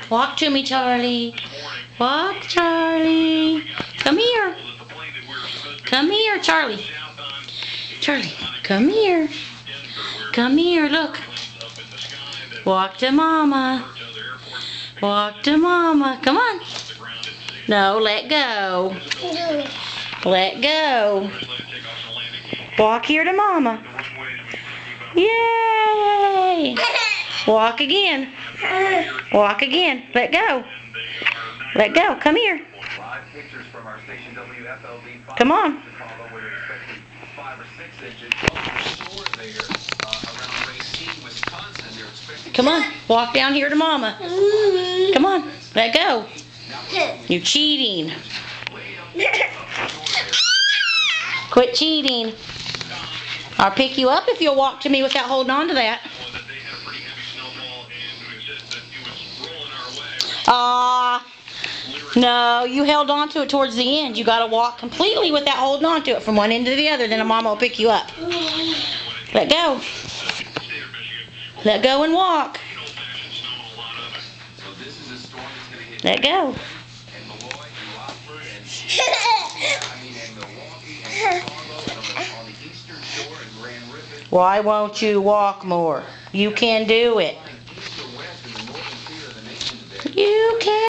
Walk to me, Charlie. Walk, Charlie. Come here. Come here, Charlie. Charlie, come here. Come here, look. Walk to Mama. Walk to Mama. Come on. No, let go. Let go. Walk here to Mama. Yay! Walk again. Walk again. Let go. Let go. Come here. Come on. Come on. Walk down here to Mama. Come on. Let go. You're cheating. Quit cheating. I'll pick you up if you'll walk to me without holding on to that. No, you held on to it towards the end. You got to walk completely without holding on to it from one end to the other. Then a Mama will pick you up. Let go. Let go and walk. Let go. Why won't you walk more? You can do it. You can.